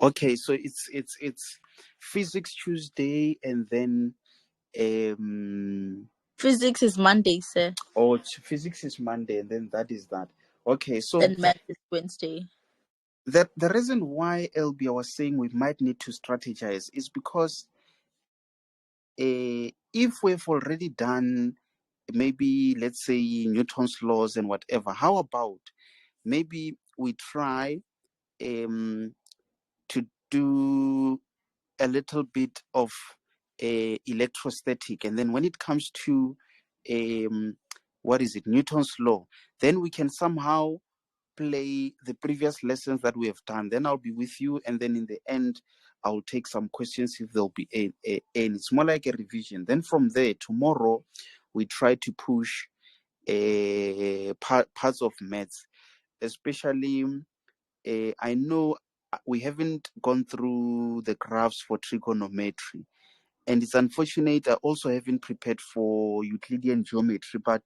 Okay, so it's physics Tuesday, and then Physics is Monday, sir. physics is Monday, and then that is that. Okay, so Then math is Wednesday. that the reason why LB I was saying we might need to strategize is because if we've already done maybe, let's say, Newton's laws and whatever, how about maybe we try to do a little bit of electrostatic, and then when it comes to what is it, Newton's law, then we can somehow play the previous lessons that we have done. Then I'll be with you, and then in the end I'll take some questions if there'll be any. It's more like a revision. Then from there, tomorrow we try to push parts of maths, especially I know we haven't gone through the graphs for trigonometry, and it's unfortunate I also haven't prepared for Euclidean geometry, but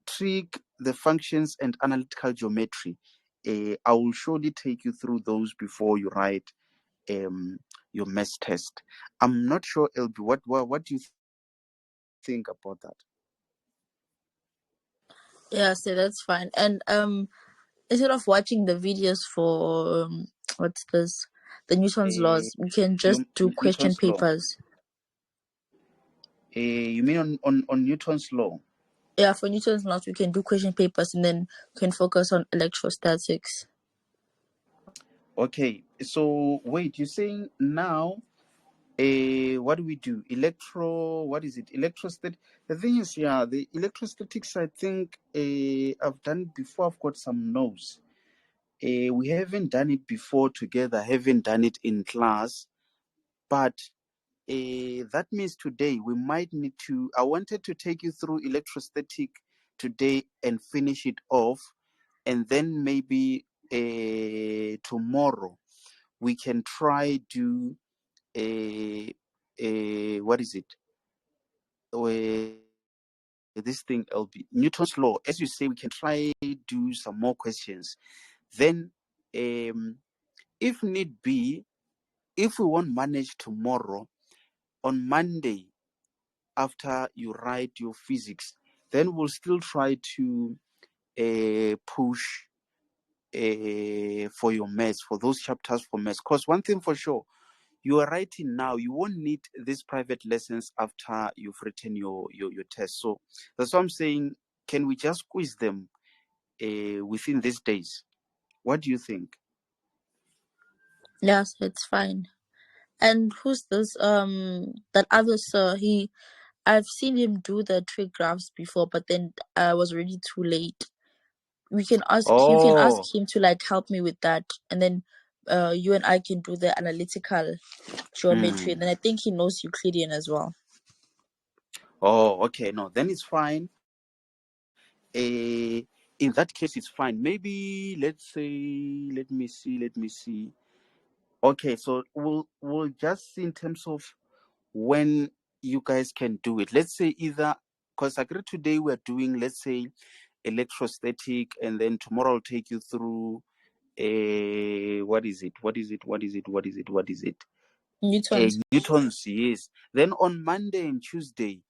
trig, the functions, and analytical geometry, I will surely take you through those before you write your maths test. I'm not sure, LB, what do you think about that? Yeah, so that's fine. And instead of watching the videos for what's this, the Newton's laws, we can just do question Newton's law. papers. You mean on Newton's law? Yeah, for Newton's laws, we can do question papers, and then we can focus on electrostatics. Okay, so wait, you're saying now, what do we do? What is it? Electrostatic. The thing is, yeah, the electrostatics, I think I've done it before. I've got some notes. We haven't done it before together, haven't done it in class, but that means today we might need to. I wanted to take you through electrostatic today and finish it off, and then maybe tomorrow we can try do what is it? This thing, LB, Newton's law. As you say, we can try do some more questions. Then, if need be, if we won't manage tomorrow, on Monday, after you write your physics, then we'll still try to push for your maths, for those chapters for maths. Because one thing for sure, you are writing now, you won't need these private lessons after you've written your test. So that's what I'm saying. Can we just quiz them within these days? What do you think? Yes, it's fine. And who's this? That other sir. I've seen him do the trig graphs before, but then I was already too late. You can ask him to like help me with that, and then you and I can do the analytical geometry, and then I think he knows Euclidean as well. Oh, okay. No, then it's fine. In that case, it's fine. Maybe let's say, let me see. Okay, so we'll just see in terms of when you guys can do it. Let's say either, because I agree today we're doing, let's say, electrostatic, and then tomorrow I'll take you through what is it? Newton's, yes. Then on Monday and Tuesday,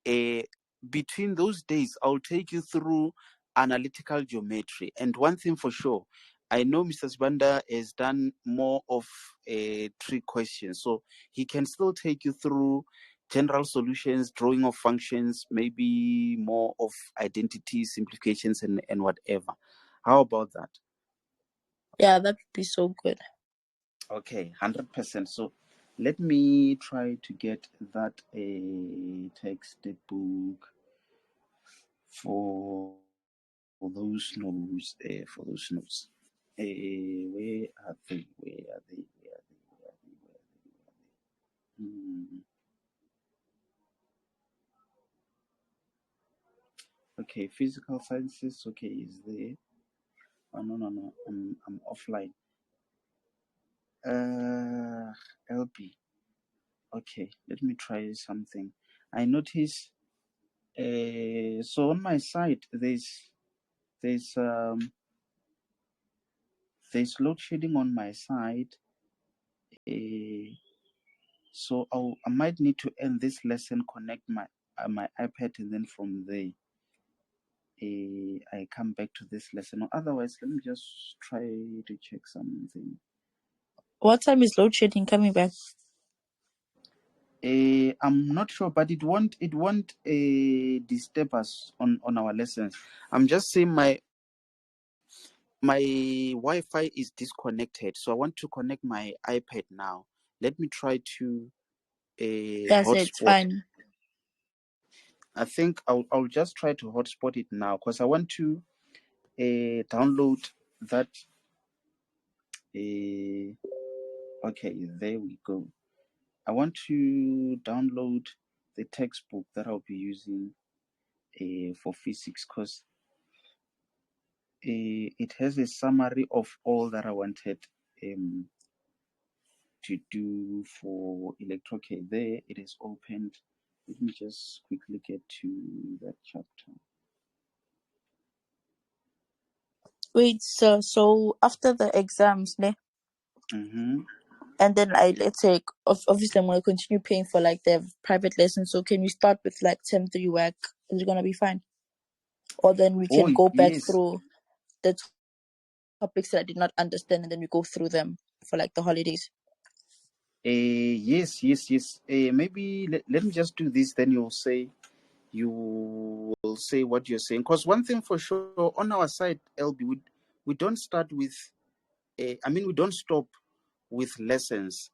between those days, I'll take you through analytical geometry. And one thing for sure, I know Mr. Sbanda has done more of three questions, so he can still take you through general solutions, drawing of functions, maybe more of identity simplifications and whatever. How about that? Yeah, that would be so good. Okay, 100%. So let me try to get that textbook for those notes. Where are they? Okay, physical sciences. Okay, is there? Oh no. I'm offline. LB. Okay, let me try something. I notice. So on my side, there's load shedding on my side, So I might need to end this lesson, connect my iPad, and then from there I come back to this lesson. Or otherwise, let me just try to check something. What time is load shedding coming back? I'm not sure, but it won't disturb us on our lessons. I'm just saying my Wi-Fi is disconnected, so I want to connect my iPad now. Let me try to That's it. hotspot. Fine. I think I'll just try to hotspot it now because I want to download that. Okay, there we go. I want to download the textbook that I'll be using for physics because it has a summary of all that I wanted to do for electro. Okay, there it is opened. Let me just quickly get to that chapter. Wait, so after the exams, ne? Mm-hmm. And then let's say, obviously I'm gonna continue paying for like the private lessons. So can we start with like term 3 work? Is it gonna be fine? Or then we Oh can go back yes. through the topics that I did not understand, and then we go through them for like the holidays. Yes. Maybe let me just do this. Then you will say what you're saying. Because one thing for sure on our side, LB, we don't start with. We don't stop with lessons.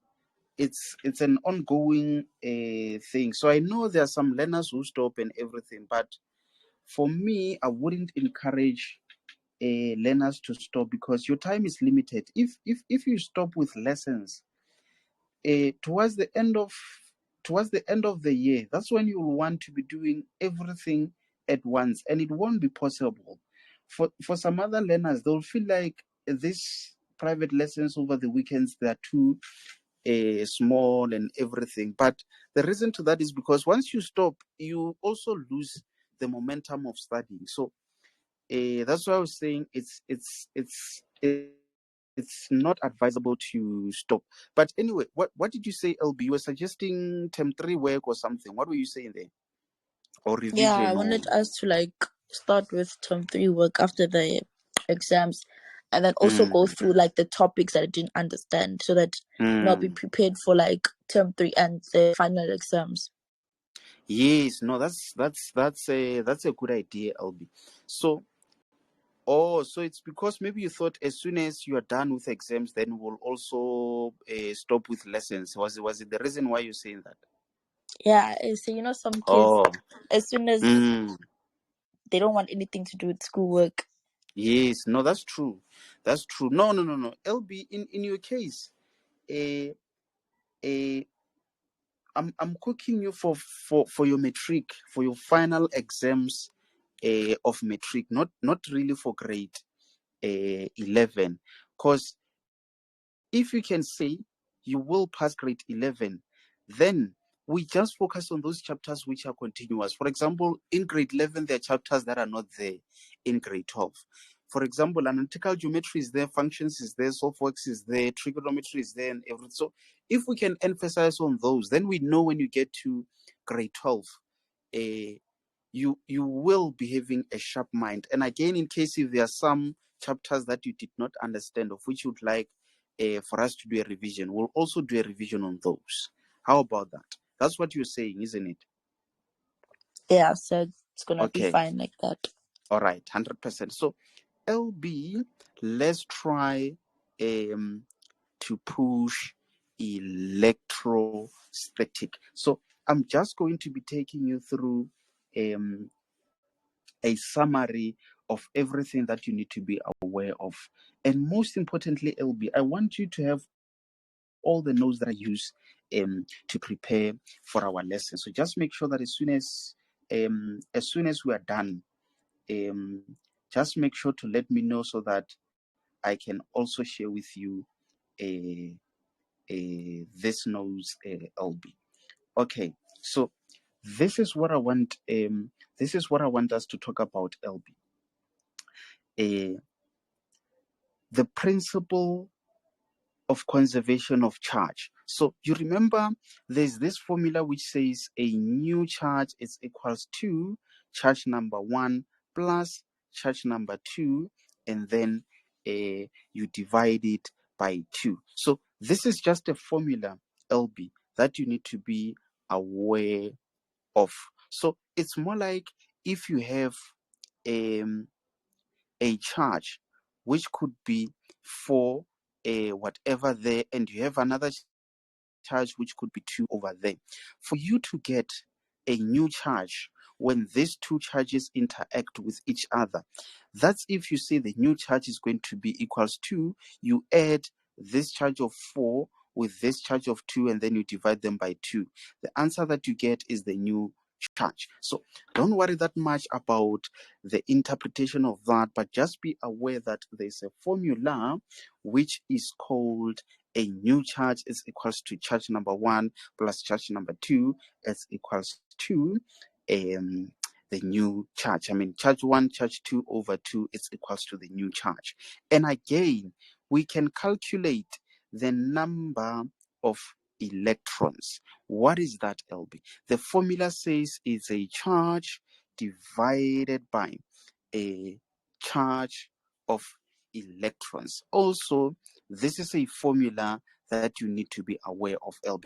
It's an ongoing thing. So I know there are some learners who stop and everything, but for me, I wouldn't encourage learners to stop because your time is limited. If you stop with lessons, towards the end of the year, that's when you will want to be doing everything at once, and it won't be possible. For some other learners, they'll feel like these private lessons over the weekends, they're too small and everything. But the reason to that is because once you stop, you also lose the momentum of studying. So that's why I was saying it's not advisable to stop. But anyway, what did you say, LB? You were suggesting term 3 work or something. What were you saying there? Or Yeah, I revision or wanted us to like start with term 3 work after the exams, and then also go mm, through like the topics that I didn't understand, so that I'll be mm. prepared for like term 3 and the final exams. Yes, no, that's a good idea, LB. So so it's because maybe you thought as soon as you are done with exams, then we'll also stop with lessons. Was it the reason why you're saying that? Yeah, so some kids, Oh, as soon as mm, they don't want anything to do with schoolwork. yes, no, that's true. That's true. No. LB, in your case, uh, uh, I'm cooking you for your matric, for your final exams of matric, not really for grade 11. Because if you can say you will pass grade 11, then we just focus on those chapters which are continuous. For example, in grade 11, there are chapters that are not there in grade 12. For example, analytical geometry is there, functions is there, softworks is there, trigonometry is there, and everything. So if we can emphasize on those, then we know when you get to grade 12, uh, you will be having a sharp mind. And again, in case if there are some chapters that you did not understand, of which you'd like for us to do a revision, we'll also do a revision on those. How about that? That's what you're saying, isn't it? Yeah, so it's gonna be Okay. fine like that. All right. 100%. So LB, let's try to push electrostatic. So I'm just going to be taking you through um, a summary of everything that you need to be aware of. And most importantly, LB, I want you to have all the notes that I use to prepare for our lesson. So just make sure that as soon as we are done, um, just make sure to let me know so that I can also share with you a, this notes, LB. Okay, so this is what I want. This is what I want us to talk about, LB. Uh, the principle of conservation of charge. So you remember there's this formula which says a new charge is equals to charge number 1 plus charge number 2, and then you divide it by 2. So this is just a formula, LB, that you need to be aware of. So it's more like if you have a charge which could be for a whatever there, and you have another charge which could be 2 over there. For you to get a new charge when these two charges interact with each other, that's if you say the new charge is going to be equals to, you add this charge of 4 with this charge of 2, and then you divide them by 2. The answer that you get is the new charge. So don't worry that much about the interpretation of that, but just be aware that there's a formula which is called a new charge is equals to charge number 1 plus charge number 2 is equals to the new charge. I mean, charge 1, charge 2 over 2 is equals to the new charge. And again, we can calculate the number of electrons. What is that, LB? The formula says it's a charge divided by a charge of electrons. Also, this is a formula that you need to be aware of, LB.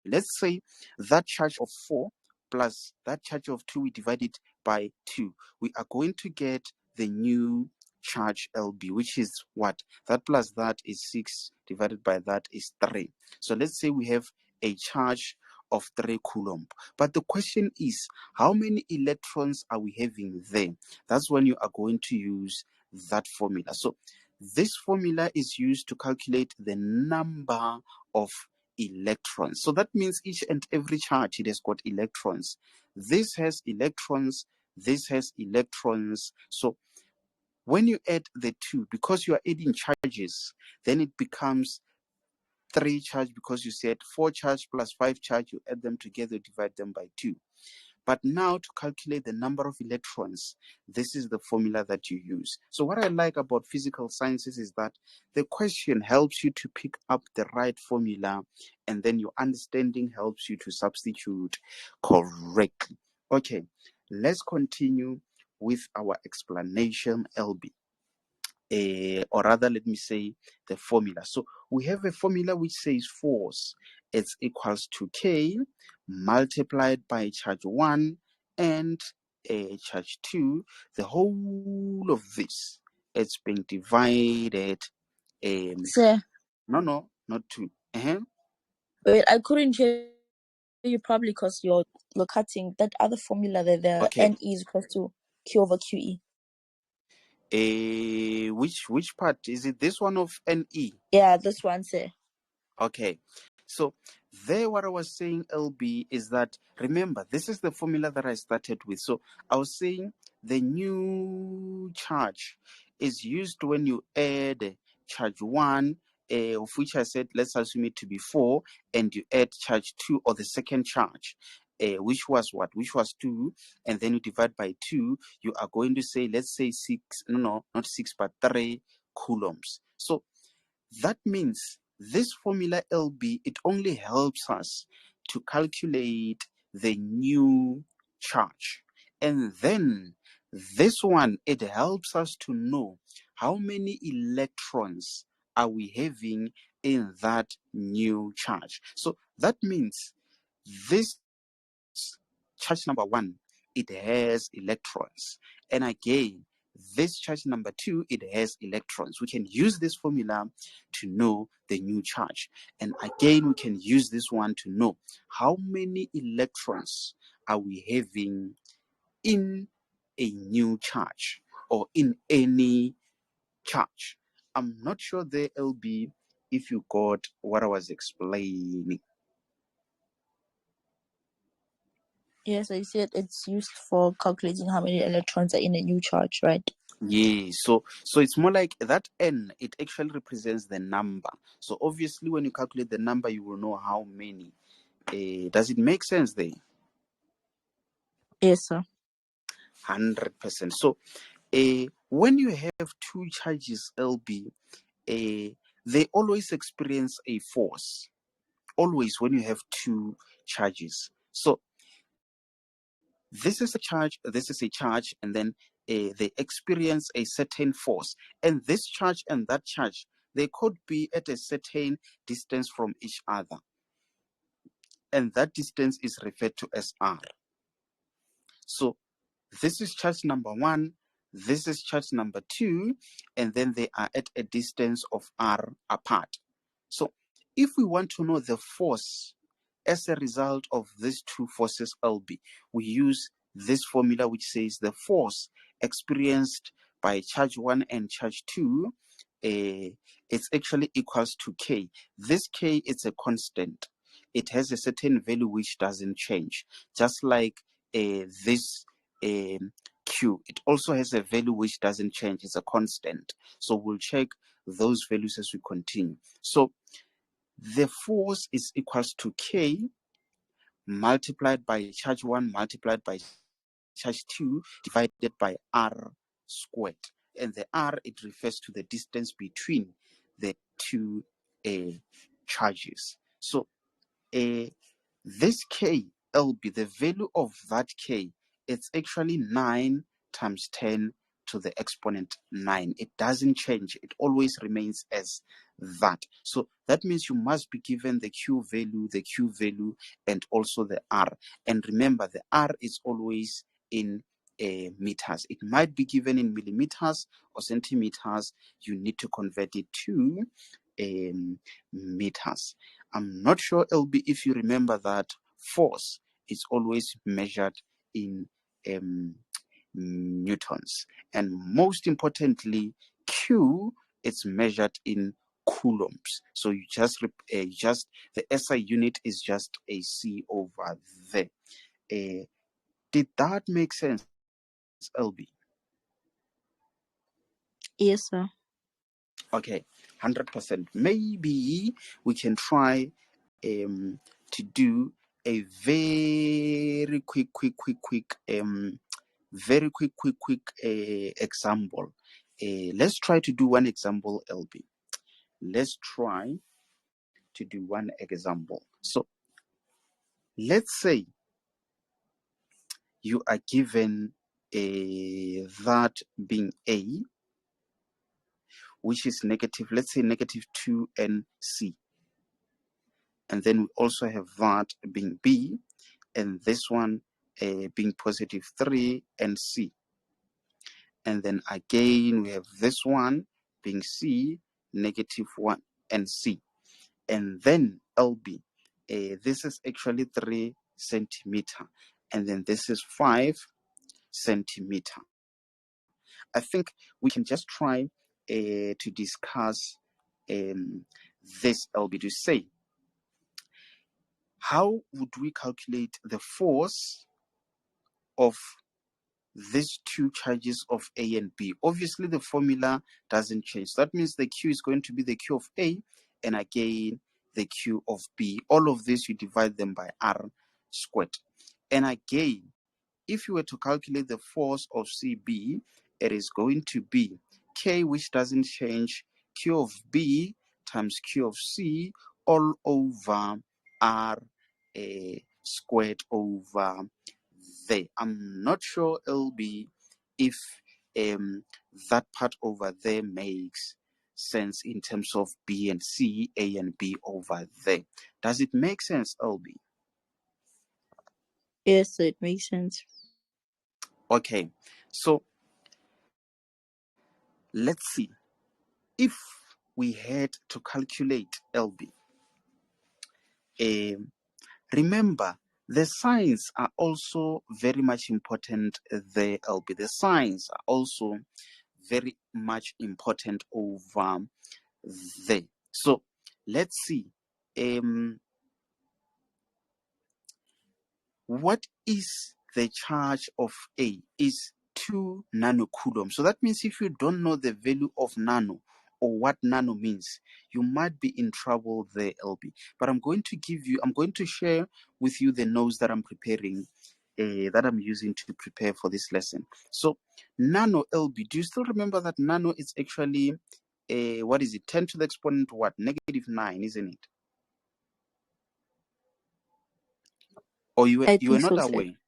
Let's say that charge of 4 plus that charge of 2, we divide it by 2. We are going to get the new charge, LB, which is what? That plus that is 6 divided by that is 3. So let's say we have a charge of 3 coulomb. But the question is, how many electrons are we having there? That's when you are going to use that formula. So this formula is used to calculate the number of electrons. So that means each and every charge, it has got electrons. This has electrons, this has electrons. So when you add the two, because you are adding charges, then it becomes 3 charge, because you said 4 charge plus 5 charge, you add them together, divide them by 2. But now to calculate the number of electrons, this is the formula that you use. So what I like about physical sciences is that the question helps you to pick up the right formula, and then your understanding helps you to substitute correctly. Okay, let's continue with our explanation, LB. Or rather, let me say the formula. So we have a formula which says force is equals to K multiplied by charge 1 and charge 2. The whole of this, it's being divided. Sir, No, not 2. wait, I couldn't hear you probably because you're cutting that other formula there, the Okay. N is equals to Q over QE. Which part? Is it this one of NE? Yeah, this one, sir. Okay, so there what I was saying, LB, is that, remember, this is the formula that I started with. So I was saying the new charge is used when you add charge 1, of which I said let's assume it to be 4, and you add charge 2, or the second charge, which was what? Which was 2, and then you divide by 2, you are going to say, let's say 6, no, not 6, but 3 coulombs. So that means this formula, LB, it only helps us to calculate the new charge. And then this one, it helps us to know how many electrons are we having in that new charge. So that means this charge number 1, it has electrons. And again, this charge number 2, it has electrons. We can use this formula to know the new charge. And again, we can use this one to know how many electrons are we having in a new charge or in any charge. I'm not sure there, LB, if you got what I was explaining. Yes, I said it's used for calculating how many electrons are in a new charge, right? Yeah, so it's more like that N, it actually represents the number. So obviously when you calculate the number, you will know how many. Does it make sense there? Yes, sir. 100%. So when you have two charges, LB, they always experience a force, always when you have two charges. So this is a charge, and then they experience a certain force. And this charge and that charge, they could be at a certain distance from each other. And that distance is referred to as r. So this is charge number 1, this is charge number 2, and then they are at a distance of r apart. So if we want to know the force as a result of these two forces LB, we use this formula which says the force experienced by charge 1 and charge 2, it's actually equals to K. This K is a constant. It has a certain value which doesn't change. Just like this Q, it also has a value which doesn't change. It's a constant. So we'll check those values as we continue. So the force is equals to K multiplied by charge 1 multiplied by charge 2 divided by r squared. And the r, it refers to the distance between the two charges. So this K LB, the value of that K, it's actually 9 times 10 to the exponent 9. It doesn't change. It always remains as that. So that means you must be given the Q value, and also the R. And remember, the R is always in meters. It might be given in millimeters or centimeters. You need to convert it to meters. I'm not sure, LB, if you remember that force is always measured in newtons, and most importantly, Q is measured in coulombs. So you just the SI unit is just a C over there. Did that make sense, LB? Yes, sir. Okay, 100%. Maybe we can try to do a very quick example. Let's try to do one example, LB. Let's try to do one example. So let's say you are given that being A, which is negative, let's say negative 2 and C. And then we also have that being B, and this one being positive 3 and C. And then again, we have this one being C, negative 1 and C. And then LB, this is actually 3 centimeter. And then this is 5 centimeter. I think we can just try to discuss this, LB, to say, how would we calculate the force of these two charges of A and B? Obviously, the formula doesn't change. That means the Q is going to be the Q of A, and again, the Q of B. All of this, you divide them by R squared. And again, if you were to calculate the force of CB, it is going to be K, which doesn't change, Q of B times Q of C all over R squared over there. I'm not sure, LB, if that part over there makes sense in terms of B and C, A and B over there. Does it make sense, LB? Yes, it makes sense. Okay, so let's see. If we had to calculate LB, remember, the signs are also very much important there, LB. The signs are also very much important over there. So let's see. What is the charge of A? Is 2 nanocoulomb. So that means if you don't know the value of nano or what nano means, you might be in trouble there, LB. But I'm going to share with you the notes that I'm preparing, that I'm using to prepare for this lesson. So nano, LB, do you still remember that nano is actually what is it? 10 to the exponent what? -9, isn't it? Or you I were think not so, sir. aware?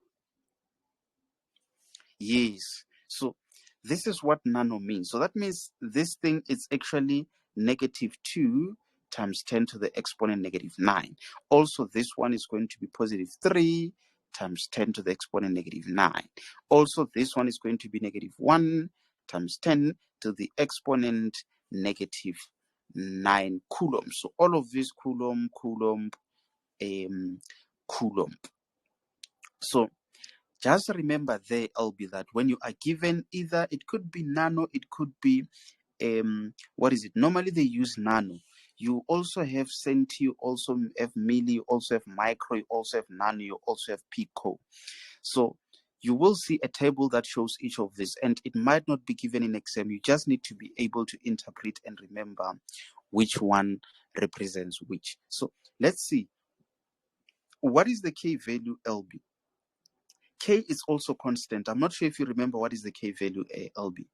Yes. So this is what nano means. So that means this thing is actually -2 times 10 to the exponent -9. Also, this one is going to be +3 times 10 to the exponent -9. Also, this one is going to be -1 times 10 to the exponent -9 coulomb. So all of this coulomb, coulomb, coulomb. So just remember there, LB, that when you are given either, it could be nano, it could be what is it? Normally they use nano. You also have centi, you also have milli, you also have micro, you also have nano, you also have pico. So you will see a table that shows each of this, and it might not be given in exam. You just need to be able to interpret and remember which one represents which. So let's see. What is the K value, LB? K is also constant. I'm not sure if you remember what is the K value, LB.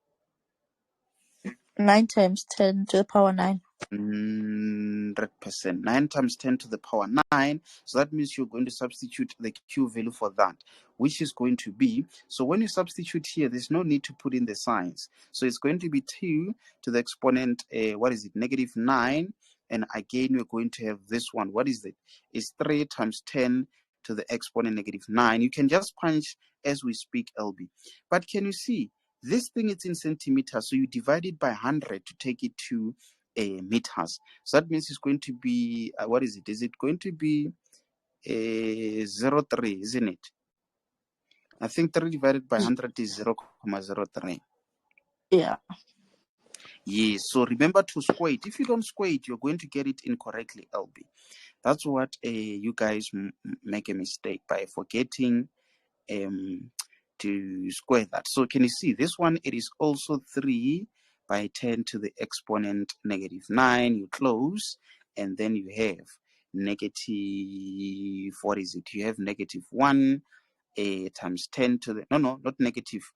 9 times 10 to the power 9. 100%. 9 times 10 to the power 9. So that means you're going to substitute the Q value for that, which is going to be, so when you substitute here, there's no need to put in the signs. So it's going to be 2 to the exponent, what is it, -9. And again, we're going to have this one. What is it? It's 3 times 10 to the exponent -9. You can just punch as we speak, LB. But can you see? This thing is in centimeters, so you divide it by 100 to take it to meters. So that means it's going to be, what is it? Is it going to be 0.3, isn't it? I think 3 divided by 100 is 0.03. Yeah. Yes, so remember to square it. If you don't square it, you're going to get it incorrectly, LB. That's what you guys make a mistake by forgetting to square that. So can you see this one? It is also 3 by 10 to the exponent -9. You close, and then you have negative, what is it? You have -1 times 10 to the, no, not negative,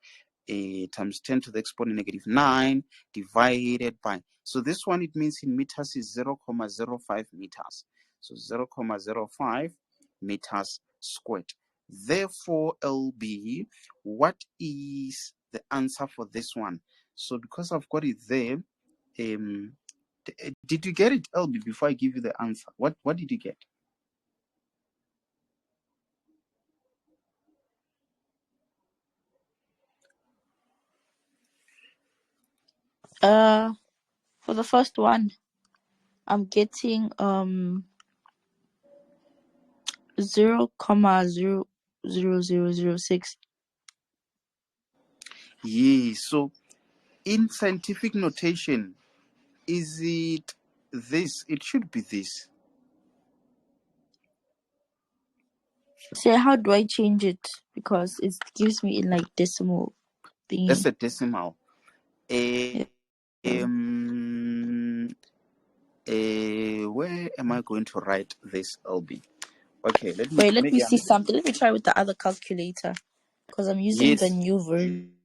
times 10 to the exponent -9 divided by, so this one, it means in meters is 0.05 meters. So 0.05 meters squared. Therefore, LB, what is the answer for this one? So because I've got it there, did you get it, LB, before I give you the answer? What did you get? For the first one, I'm getting 0.00006. Yeah, so in scientific notation, is it this? It should be this. So how do I change it? Because it gives me in like decimal thingy. That's a decimal. Yeah. Where am I going to write this, LB? Okay, let me. Wait, let me see something. Let me try with the other calculator, because I'm using the new version.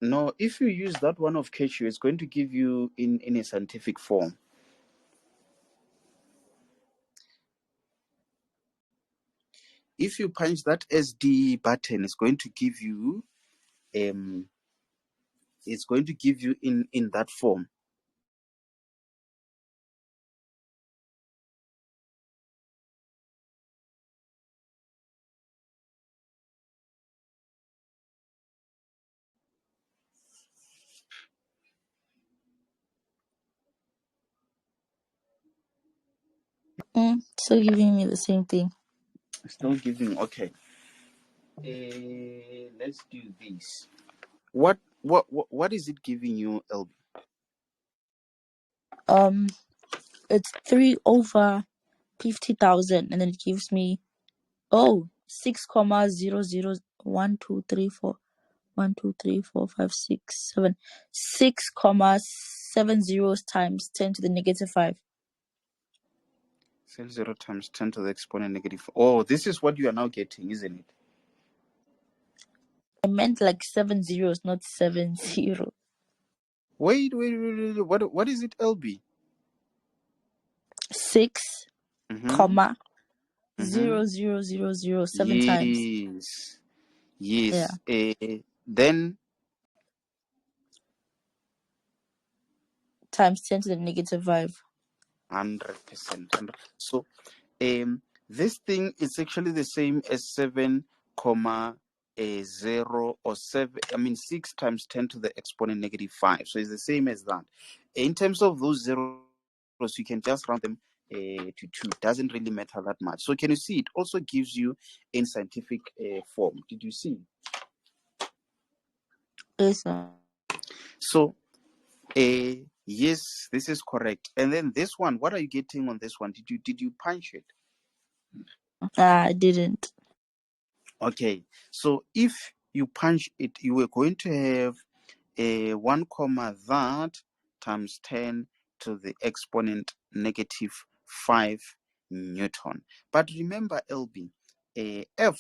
No, if you use that one of Cashew, it's going to give you in a scientific form. If you punch that SD button, it's going to give you in that form. Still giving me the same thing. Still giving, okay. Let's do this. What is it giving you, LB? It's 3/50,000, and then it gives me 6,0012341234567 6,70 times 10 to the -5. 0 times 10 to the exponent -4. Oh, this is what you are now getting, isn't it? I meant like 7 zeros, not 70. Wait. What is it, LB? 6, Mm-hmm. comma, Mm-hmm. 7 times. Yes. Yeah. Yes. Then Times 10 to the negative 5. 100%. So this thing is actually the same as 7 comma 0 or 6 times 10 to the exponent negative 5. So it's the same as that. In terms of those zeros, you can just round them to 2. Doesn't really matter that much. So can you see it also gives you in scientific form? Did you see? Yes, sir. So yes, this is correct. And then this one, what are you getting on this one? Did you punch it? I didn't. Okay, so if you punch it, you were going to have a 1 comma that times 10 to the exponent negative 5 Newton. But remember, LB, F,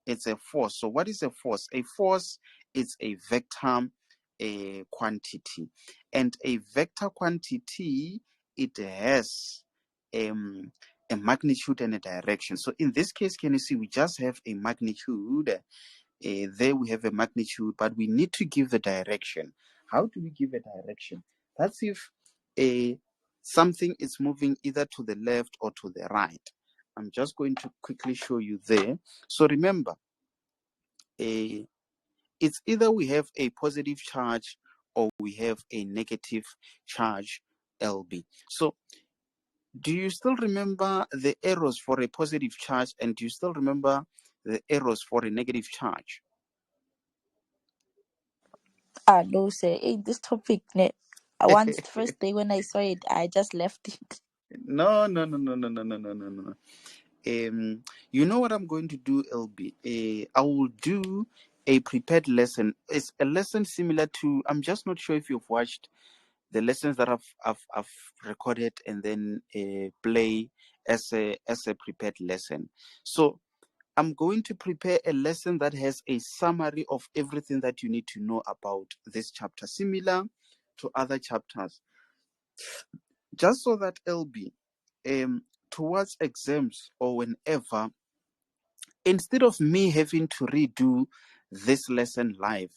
it's a force. So what is a force? A force is a vector quantity. And a vector quantity, it has a magnitude and a direction. So in this case, can you see we just have a magnitude? There we have a magnitude, but we need to give the direction. How do we give a direction? That's if something is moving either to the left or to the right. I'm just going to quickly show you there. So remember, it's either we have a positive charge or we have a negative charge, LB. So do you still remember the arrows for a positive charge, and do you still remember the arrows for a negative charge? No, sir. Hey, this topic, once the first day when I saw it, I just left it. No, no, no, no, no, no, no, no, no, no. You know what I'm going to do, LB? I will do a prepared lesson. It's a lesson similar to. I'm just not sure if you've watched the lessons that I've recorded and then play as a prepared lesson. So I'm going to prepare a lesson that has a summary of everything that you need to know about this chapter, similar to other chapters, just so that LB, towards exams or whenever, instead of me having to redo this lesson live,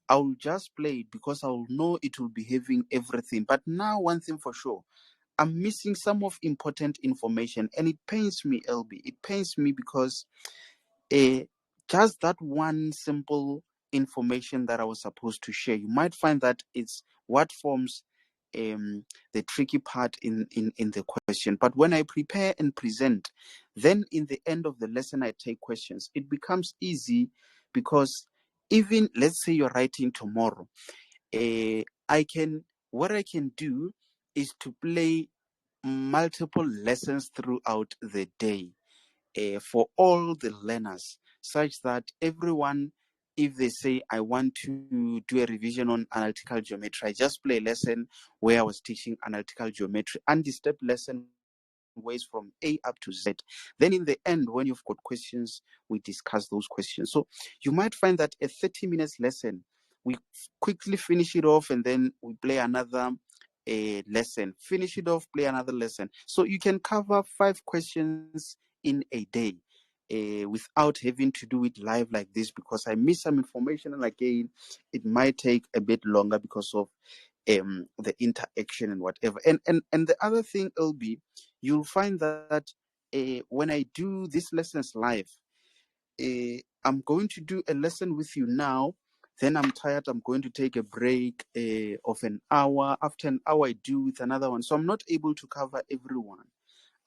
I'll just play it because I'll know it will be having everything. But now, one thing for sure, I'm missing some of important information, and it pains me, LB. It pains me because uh, just that one simple information that I was supposed to share, you might find that it's what forms the tricky part in the question. But when I prepare and present, then in the end of the lesson, I take questions. It becomes easy because even let's say you're writing tomorrow, I can what I can do is to play multiple lessons throughout the day for all the learners, such that everyone, if they say, I want to do a revision on analytical geometry, I just play a lesson where I was teaching analytical geometry, undisturbed lesson ways from A up to Z. Then in the end, when you've got questions, we discuss those questions. So you might find that a 30 minutes lesson, we quickly finish it off and then we play another a lesson, finish it off, play another lesson. So you can cover 5 questions in a day without having to do it live like this, because I miss some information, and again, it might take a bit longer because of the interaction and whatever. And the other thing, LB, you'll find that when I do these lessons live, I'm going to do a lesson with you now. Then I'm tired. I'm going to take a break of an hour. After an hour, I do with another one. So I'm not able to cover everyone.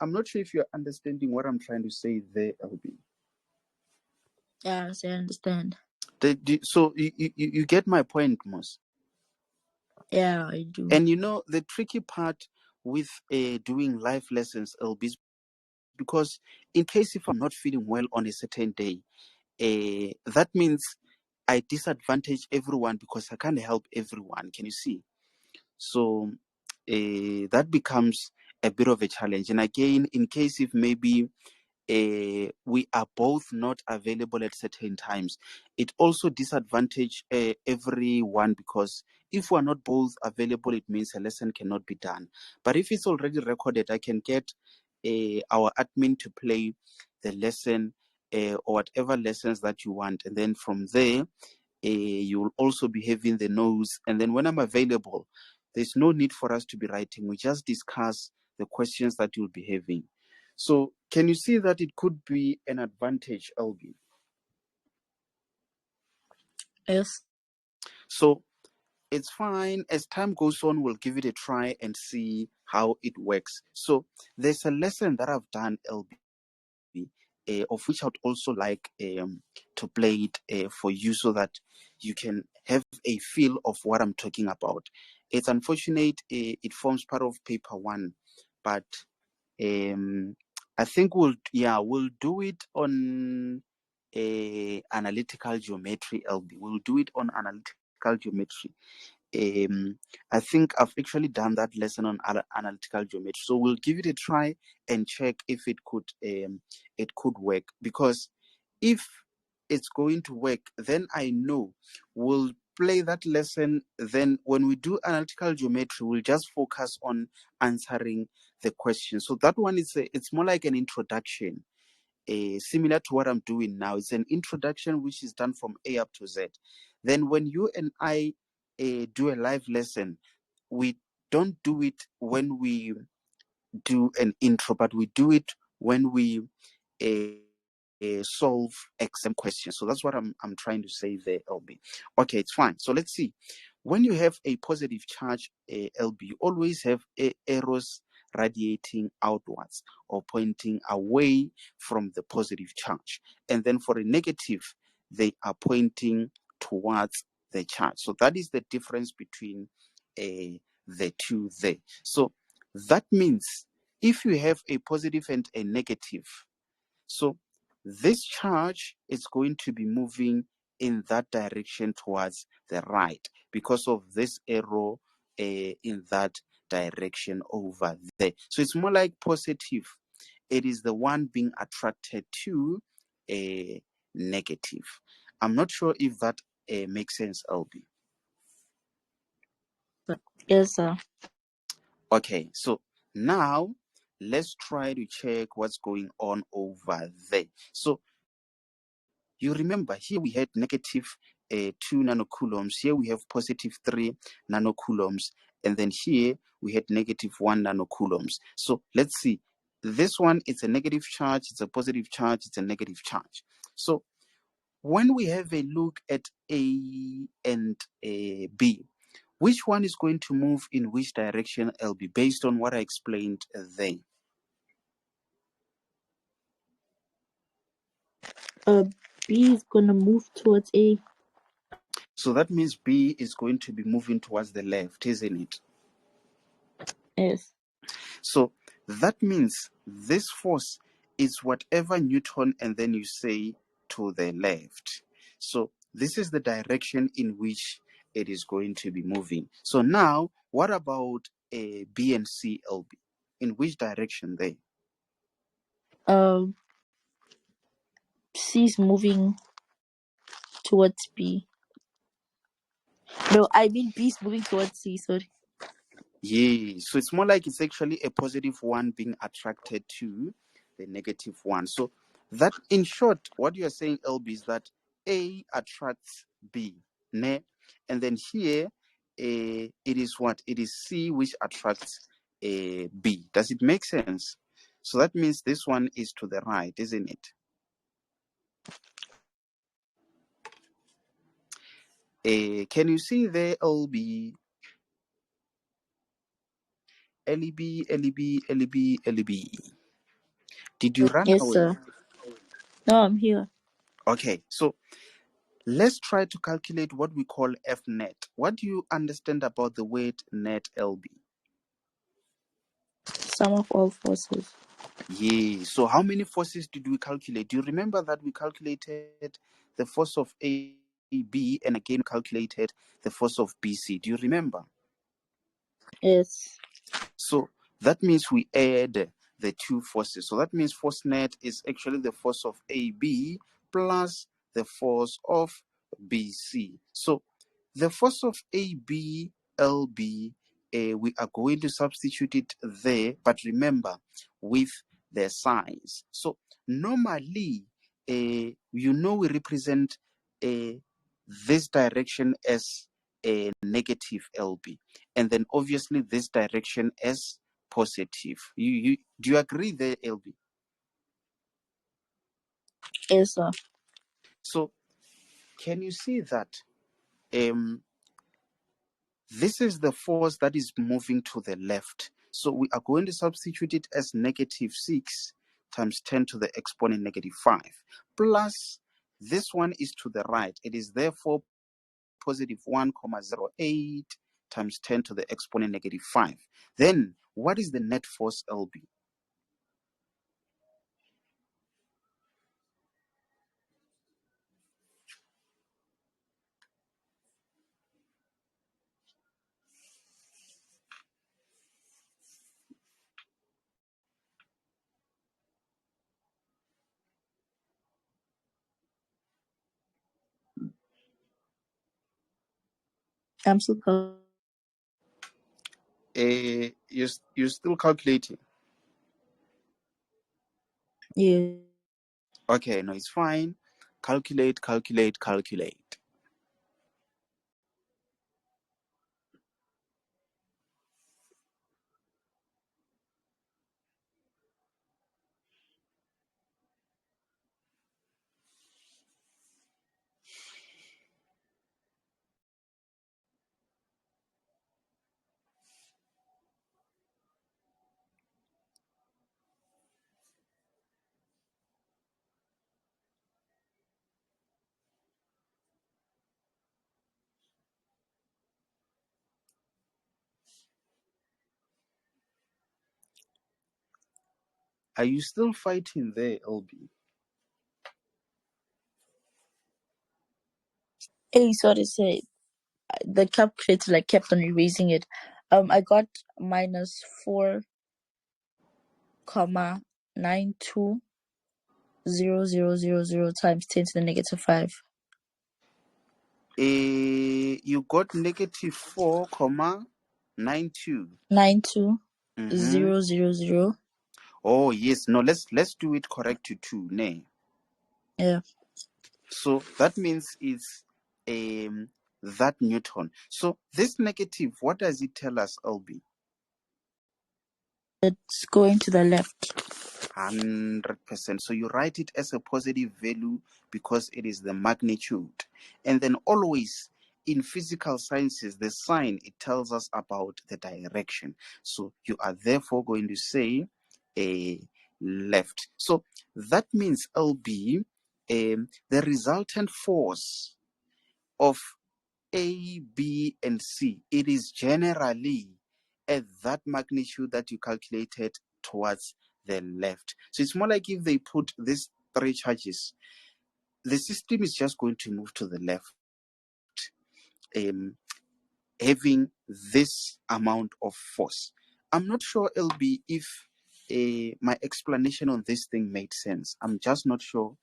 I'm not sure if you're understanding what I'm trying to say there, LB. Yes, I understand. So you get my point, Moss. Yeah, I do. And you know, the tricky part with doing live lessons, LB, is because in case if I'm not feeling well on a certain day, that means I disadvantage everyone because I can't help everyone. Can you see? So that becomes a bit of a challenge. And again, in case if maybe we are both not available at certain times, it also disadvantage everyone, because if we are not both available, it means a lesson cannot be done. But if it's already recorded, I can get our admin to play the lesson or whatever lessons that you want, and then from there you will also be having the notes, and then when I'm available, there's no need for us to be writing. We just discuss the questions that you'll be having. So can you see that it could be an advantage, LB? Yes. So it's fine. As time goes on, we'll give it a try and see how it works. So there's a lesson that I've done, LB, of which I would also like to play it for you, so that you can have a feel of what I'm talking about. It's unfortunate it forms part of paper one, but I think we'll do it on analytical geometry, LB. We'll do it on analytical geometry. I think I've actually done that lesson on analytical geometry. So we'll give it a try and check if it could work. Because if it's going to work, then I know we'll play that lesson. Then when we do analytical geometry, we'll just focus on answering the question. So that one it's more like an introduction. Similar to what I'm doing now. It's an introduction which is done from A up to Z. Then when you and I do a live lesson, we don't do it when we do an intro, but we do it when we solve exam questions. So that's what I'm trying to say there, LB. Okay, it's fine. So let's see. When you have a positive charge, LB, you always have arrows radiating outwards or pointing away from the positive charge. And then for a negative, they are pointing towards the charge. So that is the difference between the two there. So that means if you have a positive and a negative, so this charge is going to be moving in that direction towards the right because of this arrow in that direction over there. So it's more like positive. It is the one being attracted to a negative. I'm not sure if that makes sense, LB. Yes, sir. Okay, so now let's try to check what's going on over there. So you remember here we had negative 2 nanocoulombs, here we have positive 3 nanocoulombs, and then here we had negative 1 nanocoulombs. So let's see. This one, it's a negative charge, it's a positive charge, it's a negative charge. So when we have a look at A and B, which one is going to move in which direction, LB, based on what I explained there? B is gonna move towards A. So that means B is going to be moving towards the left, isn't it? Yes. So that means this force is whatever Newton and then you say to the left. So this is the direction in which it is going to be moving. So now, what about B and C, LB? In which direction they? Um, C is moving towards B. No, I mean B is moving towards C. Sorry. Yeah, so it's more like it's actually a positive one being attracted to the negative one. So that, in short, what you are saying, LB, is that A attracts B, ne? And then here, it is what? It is C which attracts B. Does it make sense? So that means this one is to the right, isn't it? Can you see there, LB? LB, LB, LB, LB. Did you run Yes, away? sir. No, I'm here. Okay, so let's try to calculate what we call F net. What do you understand about the word net, LB? Sum of all forces. Yeah, so how many forces did we calculate? Do you remember that we calculated the force of AB and again calculated the force of BC? Do you remember? Yes. So that means we add the two forces. So that means force net is actually the force of AB plus the force of BC. So the force of AB, LB, we are going to substitute it there, but remember, with the signs. So normally, we represent this direction as a negative LB, and then obviously this direction as positive. Do you agree there, LB? Yes, sir. So can you see that this is the force that is moving to the left? So we are going to substitute it as negative 6 times 10 to the exponent negative 5, plus this one is to the right. It is therefore positive 1,08 times 10 to the exponent negative 5. Then what is the net force LB? I'm still You're still calculating? yeah. Okay, no, it's fine. Calculate, calculate, calculate. Are you still fighting there, LB? Hey, sorry, say the calculator like kept on erasing it. I got minus 4,92,000 times 10 to the negative 5. You got negative 4,92. 92,000. Oh yes, no, let's do it correct to 2, nay. Yeah. So that means it's that Newton. So this negative, what does it tell us, LB? It's going to the left. 100%. So you write it as a positive value because it is the magnitude. And then always in physical sciences, the sign, it tells us about the direction. So you are therefore going to say a left. So that means LB, the resultant force of A, B, and C, it is generally at that magnitude that you calculated towards the left. So it's more like if they put these 3 charges, the system is just going to move to the left, having this amount of force. I'm not sure, LB, if my explanation on this thing made sense. I'm just not sure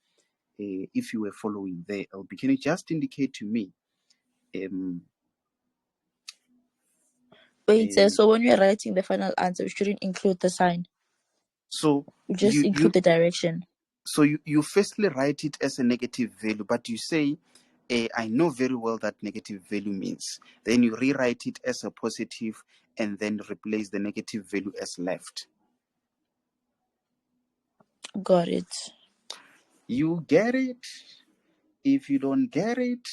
if you were following there, LB. Can you just indicate to me? Wait, so when you're writing the final answer, we shouldn't include the sign. So You just include the direction. So you firstly write it as a negative value, but you say, I know very well that negative value means. Then you rewrite it as a positive and then replace the negative value as left. Got it. You get it? If you don't get it,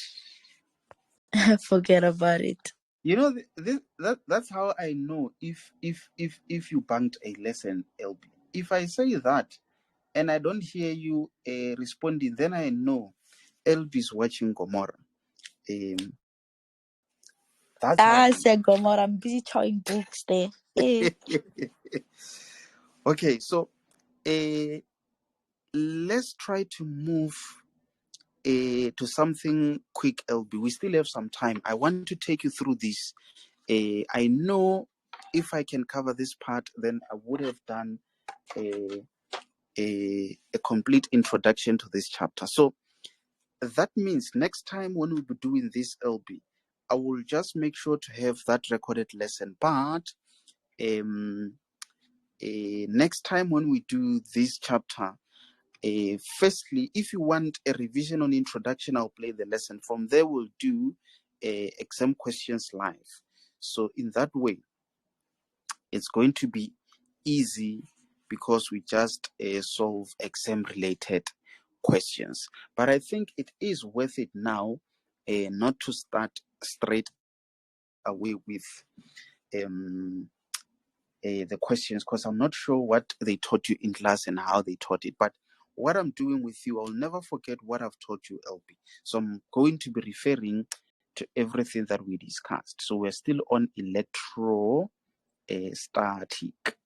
forget about it. You know, that's how I know if you bunked a lesson, LB. If I say that and I don't hear you responding, then I know LB is watching Gomorrah. That's how I said Gomorrah. I'm busy trying books there. Okay, so let's try to move to something quick, LB. We still have some time. I want to take you through this. I know if I can cover this part, then I would have done a complete introduction to this chapter. So that means next time when we'll be doing this LB, I will just make sure to have that recorded lesson. But next time when we do this chapter, firstly, if you want a revision on introduction, I'll play the lesson. From there, we'll do exam questions live. So in that way, it's going to be easy because we just solve exam-related questions. But I think it is worth it now not to start straight away with the questions, because I'm not sure what they taught you in class and how they taught it. But what I'm doing with you, I'll never forget what I've taught you, LB. So I'm going to be referring to everything that we discussed. So we're still on electrostatic.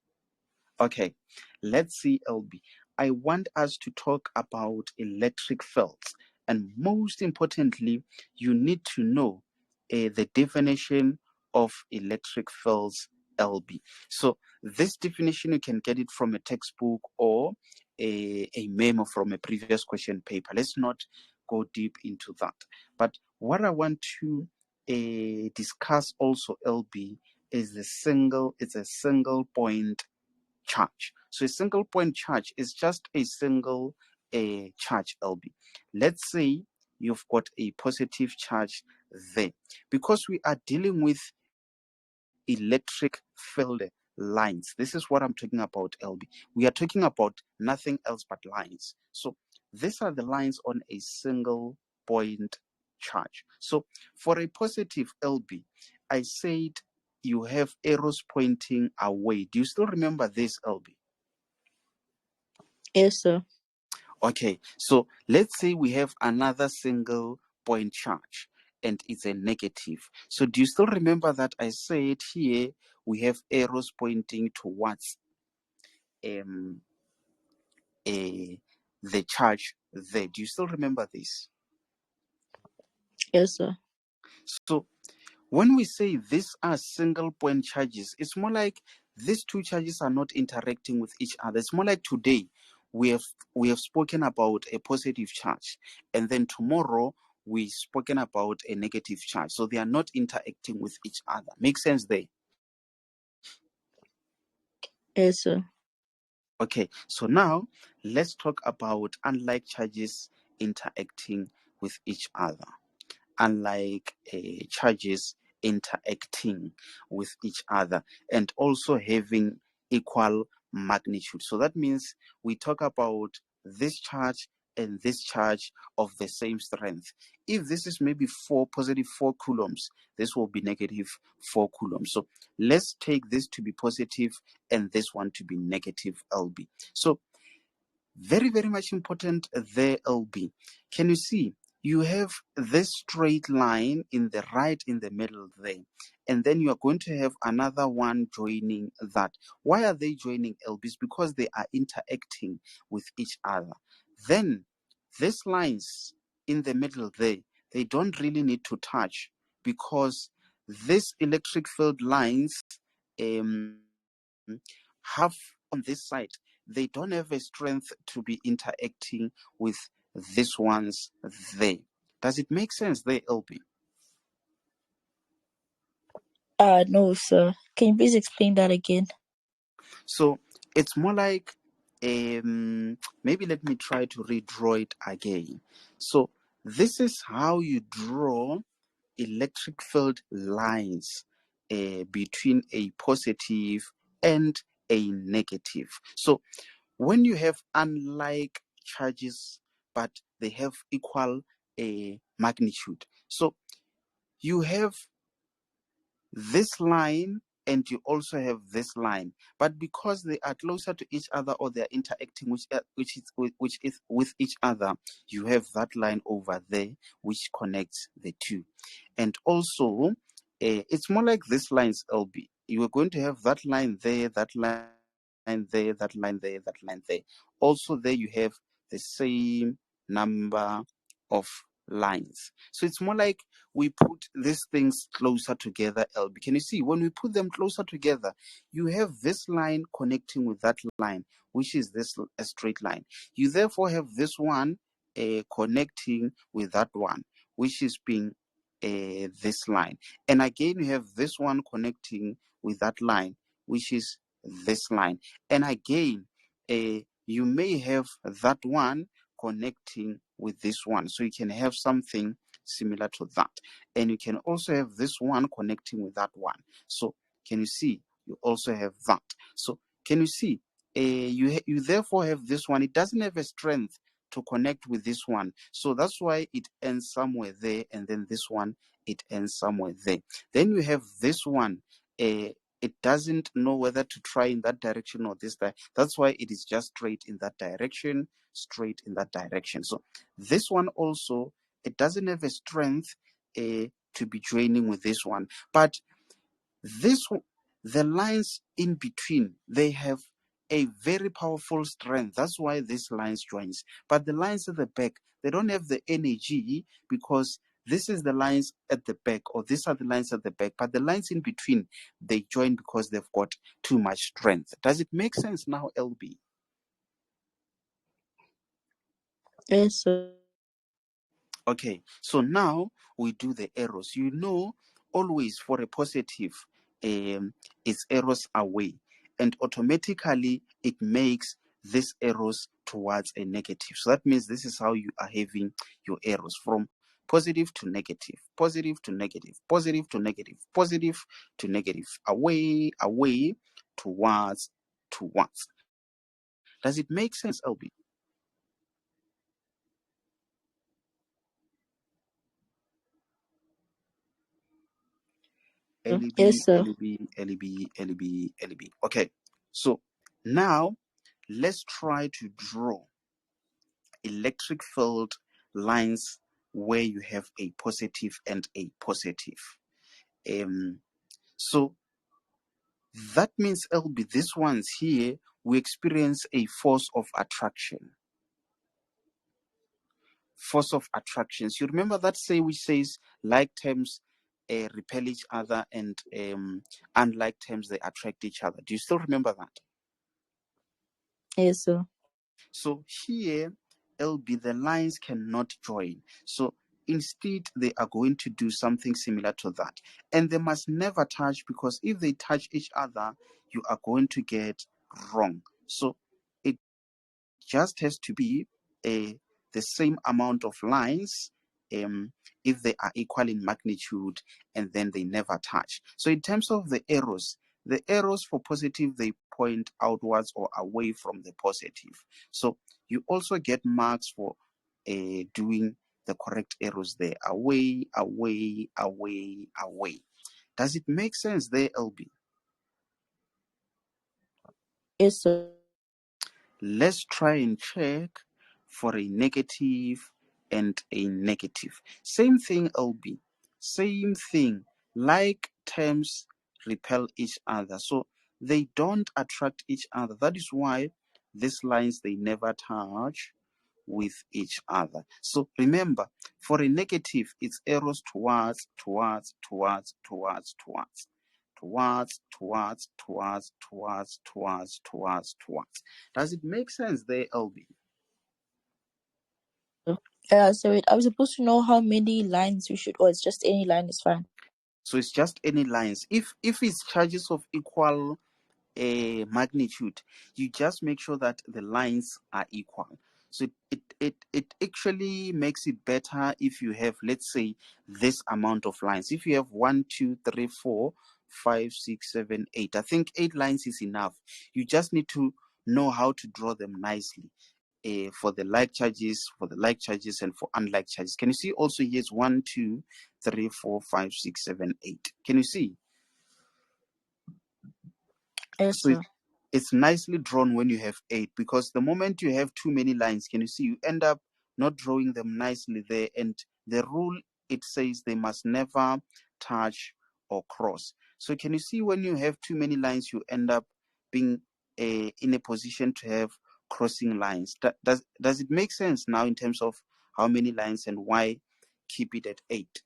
Okay, let's see, LB. I want us to talk about electric fields. And most importantly, you need to know the definition of electric fields, LB. So this definition, you can get it from a textbook or a memo from a previous question paper. Let's not go deep into that. But what I want to discuss also, LB, is it's a single point charge. So a single point charge is just a single charge, LB. Let's say you've got a positive charge there. Because we are dealing with electric field lines, this is what I'm talking about, LB. We are talking about nothing else but lines. So these are the lines on a single point charge. So for a positive, LB, I said you have arrows pointing away. Do you still remember this, LB? Yes, sir. Okay, so let's say we have another single point charge and it's a negative. So do you still remember that I said here we have arrows pointing towards the charge there? Do you still remember this? Yes, sir. So when we say these are single point charges, it's more like these two charges are not interacting with each other. It's more like today we have spoken about a positive charge, and then tomorrow we've spoken about a negative charge. So they are not interacting with each other. Make sense there? Yes, sir. Okay, so now let's talk about unlike charges interacting with each other. Unlike charges interacting with each other and also having equal magnitude. So that means we talk about this charge and this charge of the same strength. If this is maybe positive 4 coulombs, this will be negative 4 coulombs. So let's take this to be positive and this one to be negative, LB. So very, very much important there, LB. Can you see? You have this straight line in the right in the middle there. And then you are going to have another one joining that. Why are they joining, LBs? Because they are interacting with each other. Then these lines in the middle there, they don't really need to touch because these electric field lines have on this side, they don't have a strength to be interacting with these ones there. Does it make sense there, LB? No, sir. Can you please explain that again? So it's more like maybe let me try to redraw it again. So this is how you draw electric field lines between a positive and a negative. So when you have unlike charges but they have equal magnitude, so you have this line and you also have this line, but because they are closer to each other or they are interacting which is with each other, you have that line over there which connects the two. And also it's more like this lines, LB. You are going to have that line there, that line there, that line there, that line there. Also there you have the same number of lines. So it's more like we put these things closer together, LB. Can you see when we put them closer together, you have this line connecting with that line, which is this a straight line. You therefore have this one connecting with that one, which is being this line. And again, you have this one connecting with that line, which is this line. And again, you may have that one connecting with this one. So you can have something similar to that. And you can also have this one connecting with that one. So can you see? You also have that. So can you see? You therefore have this one. It doesn't have a strength to connect with this one. So that's why it ends somewhere there. And then this one, it ends somewhere there. Then you have this one. It doesn't know whether to try in that direction or this direction. That's why it is just straight in that direction, straight in that direction. So this one also, it doesn't have a strength to be joining with this one. But this, the lines in between, they have a very powerful strength. That's why these lines joins. But the lines at the back, they don't have the energy because this is the lines at the back, or these are the lines at the back. But the lines in between, they join because they've got too much strength. Does it make sense now, LB? Yes, sir. Okay, so now we do the arrows. You know, always for a positive, its arrows away, and automatically it makes these arrows towards a negative. So that means this is how you are having your arrows from positive to negative, positive to negative, positive to negative, positive to negative, away, away, towards, towards. Does it make sense, LB? Yes, LEB, sir. LEB, LEB, LEB, LEB. Okay, so now let's try to draw electric field lines where you have a positive and a positive. So that means LB, these ones here, we experience a force of attraction. Force of attractions. You remember that say which says like terms repel each other and unlike terms they attract each other. Do you still remember that? Yes, sir. So here, LB, the lines cannot join. So instead, they are going to do something similar to that. And they must never touch, because if they touch each other, you are going to get wrong. So it just has to be the same amount of lines if they are equal in magnitude, and then they never touch. So in terms of the arrows for positive, they point outwards or away from the positive. So you also get marks for doing the correct arrows there. Away, away, away, away. Does it make sense there, LB? Yes, sir. Let's try and check for a negative and a negative. Same thing, LB. Same thing. Like terms repel each other. So they don't attract each other. That is why these lines, they never touch with each other. So remember, for a negative, it's arrows towards, towards, towards, towards, towards. Towards, towards, towards, towards, towards, towards, towards. Does it make sense there, LB? So wait, I was supposed to know how many lines we should, or it's just any line is fine. So it's just any lines. If it's charges of equal magnitude, you just make sure that the lines are equal. So it actually makes it better if you have, let's say, this amount of lines. If you have 1, 2, 3, 4, 5, 6, 7, 8, I think 8 lines is enough. You just need to know how to draw them nicely. For the like charges, and for unlike charges. Can you see also here's 1, 2, 3, 4, 5, 6, 7, 8. Can you see? Yes, So sir. it's nicely drawn when you have 8, because the moment you have too many lines, can you see, you end up not drawing them nicely there. And the rule, it says they must never touch or cross. So can you see, when you have too many lines, you end up being in a position to have crossing lines. Does it make sense now in terms of how many lines and why keep it at 8.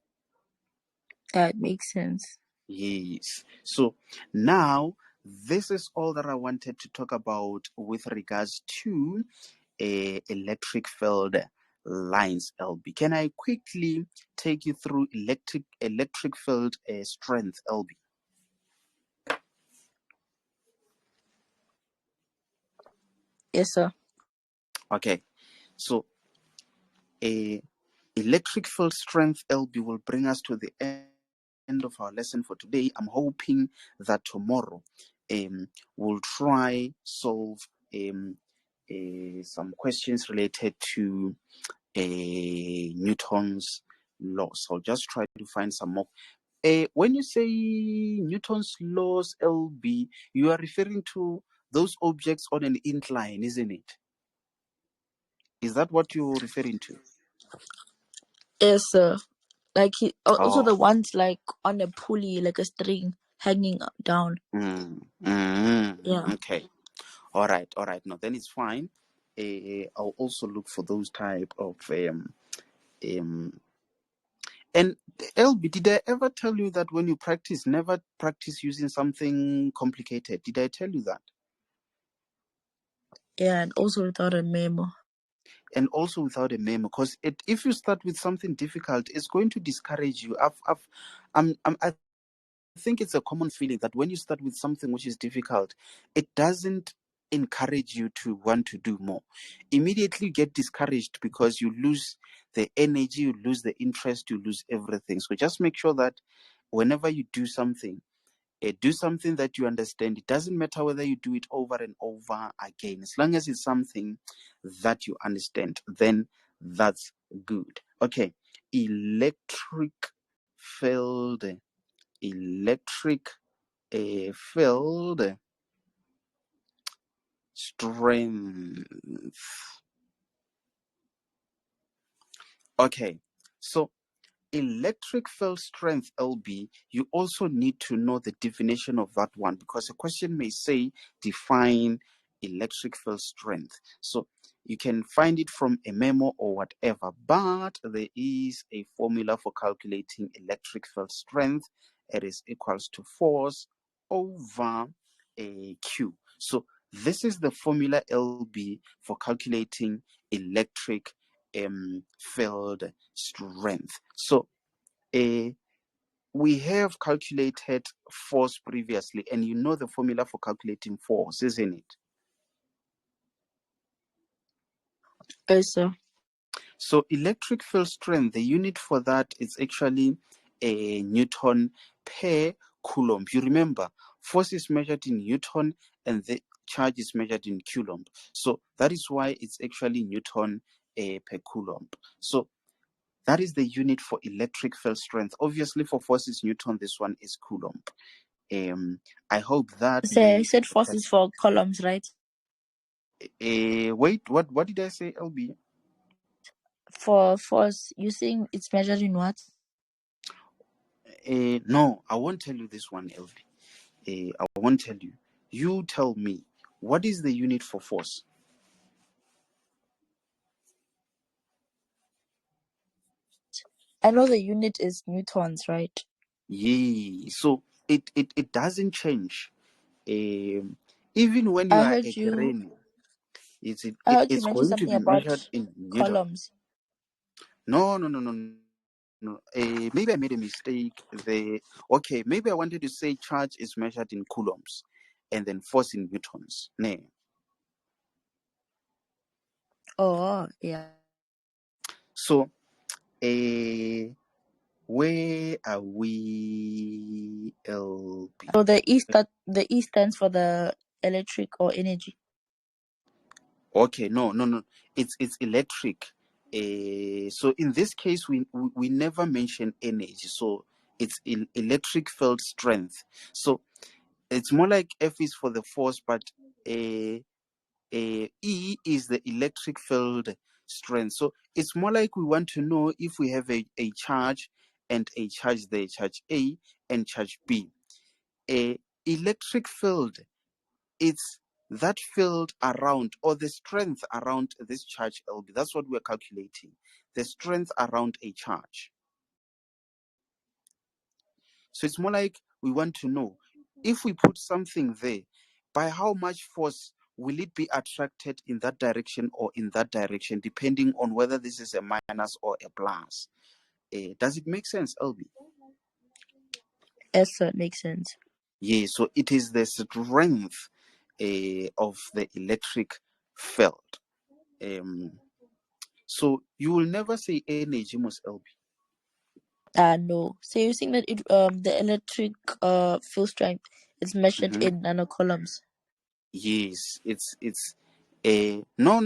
That makes sense. Yes. So now this is all that I wanted to talk about with regards to electric field lines, LB. Can I quickly take you through electric field strength, LB? Yes, sir. Okay. So electric field strength, LB, will bring us to the end of our lesson for today. I'm hoping that tomorrow we'll try solve some questions related to Newton's laws. I'll just try to find some more. When you say Newton's laws, LB, you are referring to those objects on an incline, isn't it? Is that what you're referring to? Yes, sir. Like also the Oh, ones like on a pulley, like a string hanging down. Yeah. okay. All right. No, then it's fine. I'll also look for those type of um. And LB, did I ever tell you that when you practice, never practice using something complicated? Did I tell you that? Yeah, and also without a memo. And also without a memo, because if you start with something difficult, it's going to discourage you. I think it's a common feeling that when you start with something which is difficult, it doesn't encourage you to want to do more. Immediately you get discouraged because you lose the energy, you lose the interest, you lose everything. So just make sure that whenever you do something that you understand. It doesn't matter whether you do it over and over again. As long as it's something that you understand, then that's good. Okay. Electric field, electric field strength. Okay. So electric field strength, LB, you also need to know the definition of that one, because a question may say define electric field strength. So you can find it from a memo or whatever, but there is a formula for calculating electric field strength. It is equals to force over a Q. So this is the formula, LB, for calculating electric field strength. So we have calculated force previously, and you know the formula for calculating force, isn't it? Yes, sir. So electric field strength, the unit for that is actually a Newton per coulomb. You remember, force is measured in Newton and the charge is measured in coulomb. So that is why it's actually Newton per coulomb. So that is the unit for electric field strength. Obviously, for force is Newton, this one is coulomb. I hope that You makes said forces for columns, right? wait, what did I say, LB? For force, you saying it's measured in what? No, I won't tell you this one, LB. I won't tell you. You tell me, what is the unit for force? I know the unit is newtons, right? Yeah, so it doesn't change. Even when you I are heard a you. granny, I heard you it's mention going to something be about measured in Newton. columns. No. Maybe I made a mistake. Okay, maybe I wanted to say charge is measured in coulombs, and then force in newtons. No. Oh, yeah. So, where are we? LB. So the E stands for the electric or energy. Okay, no. It's electric. So in this case, we never mention energy. So it's electric field strength. So it's more like F is for the force, but E is the electric field strength. So it's more like we want to know if we have a charge and a charge there, charge A and charge B. A electric field, it's that field around, or the strength around this charge LB. That's what we're calculating. The strength around a charge. So it's more like we want to know, if we put something there, by how much force will it be attracted in that direction or in that direction, depending on whether this is a minus or a plus. Does it make sense, LB? Yes, sir. Makes sense. Yeah, so it is the strength of the electric field. So you will never say energy, must LB. No. So you're saying that the electric field strength is measured Mm-hmm. in nanocolumns. Yes, it's no.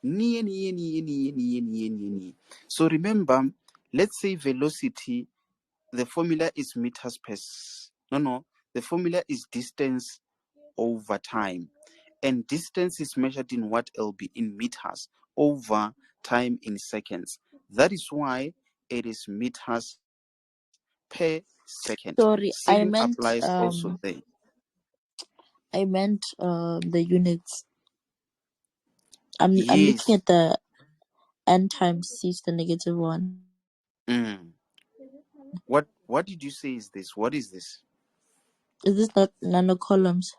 Nie. So remember, let's say velocity, the formula is meters per no, the formula is distance over time, and distance is measured in what, LB? In meters over time in seconds. That is why it is meters per second. Sorry, Same applies also there. I meant the units. I'm looking Yes. at the n times c is the negative one. Mm. What did you say is this? What is this? Is this not nanocolumns?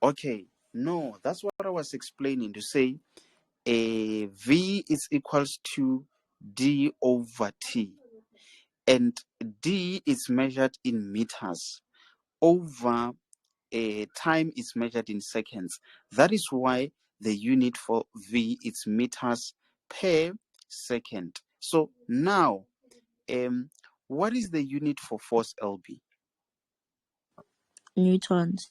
Okay, no, that's what I was explaining to say a V is equals to D over T, and D is measured in meters over time is measured in seconds. That is why the unit for V is meters per second. So now, what is the unit for force, LB? Newtons.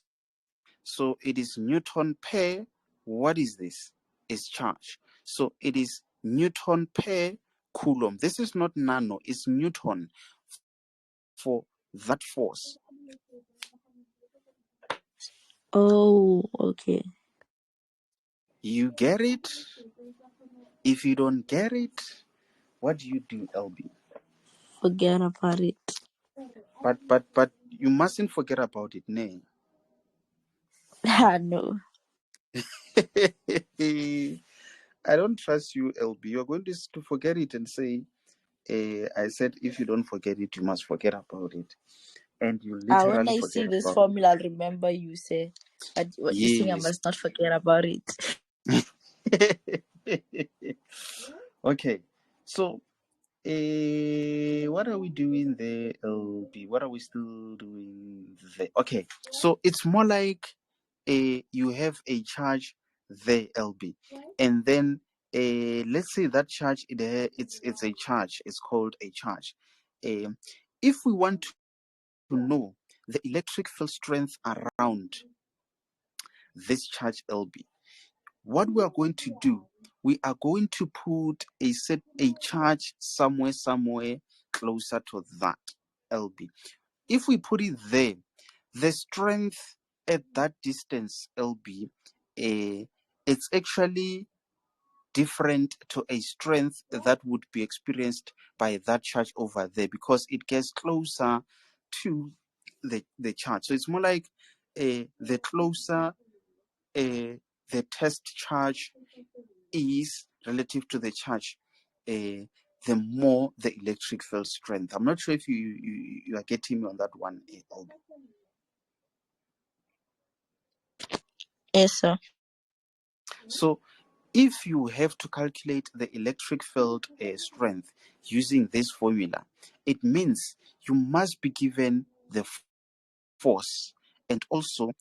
So it is Newton per, what is this? Is charge. So it is Newton per coulomb. This is not nano, it's Newton for that force. Oh, okay. You get it? If you don't get it, what do you do, LB? Forget about it. But you mustn't forget about it, nay. No. I don't trust you, LB. You're going to forget it and say, I said, if you don't forget it, you must forget about it. And you When literally I forget see this about formula, I'll remember you say, but it. what you're saying, I Yes. must not forget about it. Okay. So, what are we doing there, LB? What are we still doing there? Okay. So it's more like you have a charge there, LB, and then let's say that charge it's a charge. It's called a charge. If we want to know the electric field strength around this charge, LB, what we are going to do, we are going to put a charge somewhere closer to that, LB. If we put it there, the strength at that distance, LB, it's actually different to a strength that would be experienced by that charge over there, because it gets closer to the charge. So it's more like the closer the test charge is relative to the charge, the more the electric field strength. I'm not sure if you are getting me on that one, Albert. Yes, sir. So if you have to calculate the electric field strength using this formula, it means you must be given the force, and also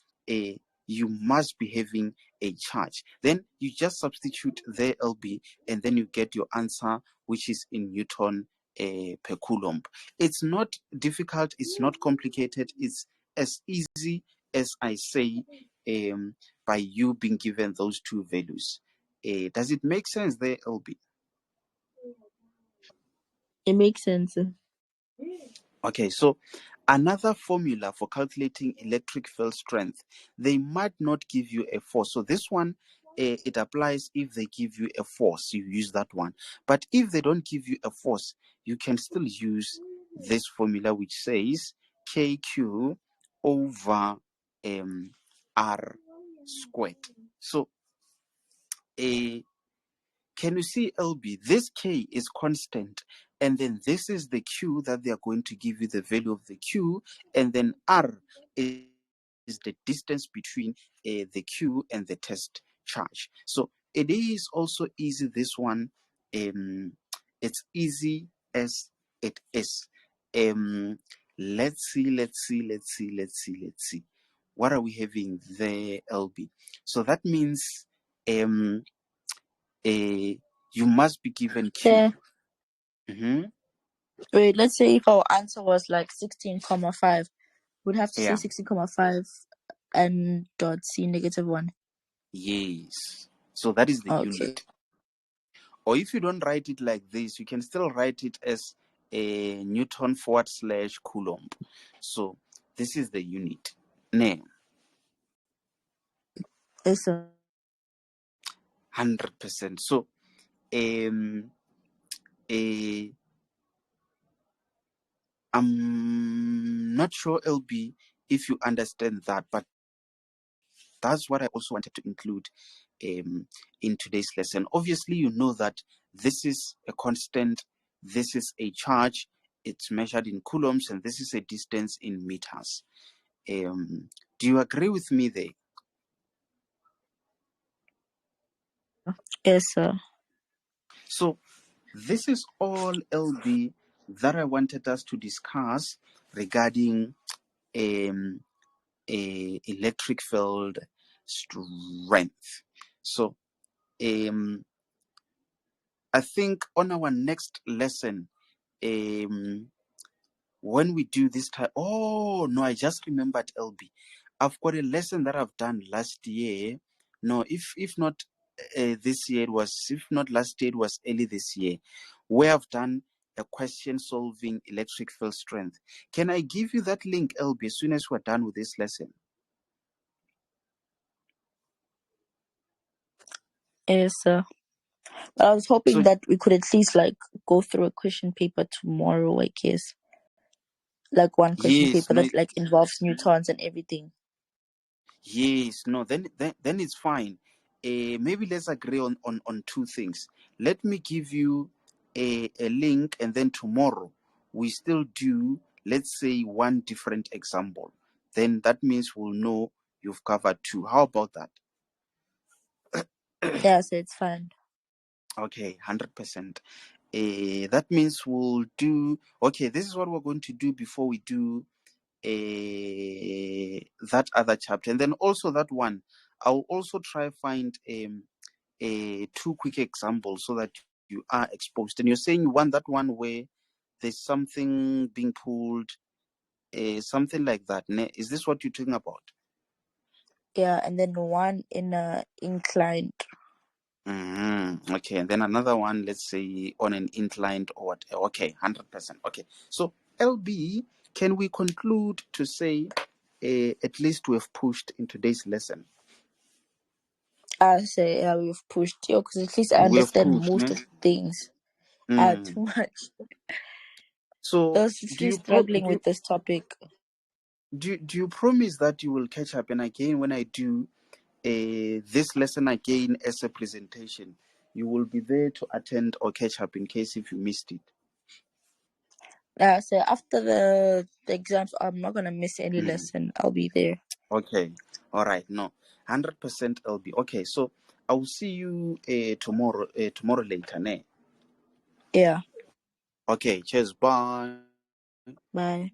you must be having a charge. Then you just substitute the LB, and then you get your answer, which is in Newton per coulomb. It's not difficult, it's not complicated, it's as easy as I say, by you being given those two values. Does it make sense there, LB? It makes sense. Okay, so another formula for calculating electric field strength, they might not give you a force. So this one, it applies if they give you a force, you use that one. But if they don't give you a force, you can still use this formula, which says KQ over R squared. So can you see, LB? This K is constant, and then this is the Q that they are going to give you the value of the Q, and then R is the distance between the Q and the test charge. So it is also easy, this one. It's easy as it is. Let's see. What are we having there, LB? So that means you must be given Q. Yeah. Mm-hmm. Wait, let's say if our answer was like 16,5, we'd have to say Yeah. 16,5 and dot C -1. Yes. So that is the Okay. unit. Or if you don't write it like this, you can still write it as a Newton / Coulomb. So this is the unit. Name. Yes, sir. 100%. So I'm not sure, LB, if you understand that, but that's what I also wanted to include in today's lesson. Obviously, you know that this is a constant, this is a charge, it's measured in coulombs, and this is a distance in meters. Do you agree with me there? Yes, sir. So this is all, LB, that I wanted us to discuss regarding a electric field strength. So I think on our next lesson, when we do this time, oh no, I just remembered, LB. I've got a lesson that I've done last year. No, if not this year, it was, if not last year, it was early this year, where I've done a question solving electric field strength. Can I give you that link, LB, as soon as we're done with this lesson? Yes, sir. I was hoping So that we could at least like go through a question paper tomorrow, I guess. Like one question yes, paper no, that like involves newtons and everything. yes, no, then it's fine. Maybe let's agree on two things. Let me give you a link, and then tomorrow we still do, let's say, one different example. Then that means we'll know you've covered two. How about that? Yeah, so it's fine. Okay, 100%. That means we'll do, okay, this is what we're going to do before we do that other chapter, and then also that one I'll also try find two quick examples so that you are exposed. And you're saying you want that one where there's something being pulled, something like that, is this what you're talking about? Yeah, and then one in a inclined. Okay, and then another one, let's say on an inclined or what. Okay, 100%. Okay, so LB, can we conclude to say at least we have pushed in today's lesson? I say yeah, we've pushed you because at least I We have understand pushed, most ne? of the things. Too much. I So was literally struggling with this topic. do you promise that you will catch up? And again, when I do this lesson again as a presentation, you will be there to attend or catch up in case if you missed it. Yeah, so after the exams, I'm not gonna miss any Mm. lesson. I'll be there. Okay, all right, no, 100% LB. Okay, so I will see you tomorrow later, ne? Yeah. Okay, cheers, bye. Bye.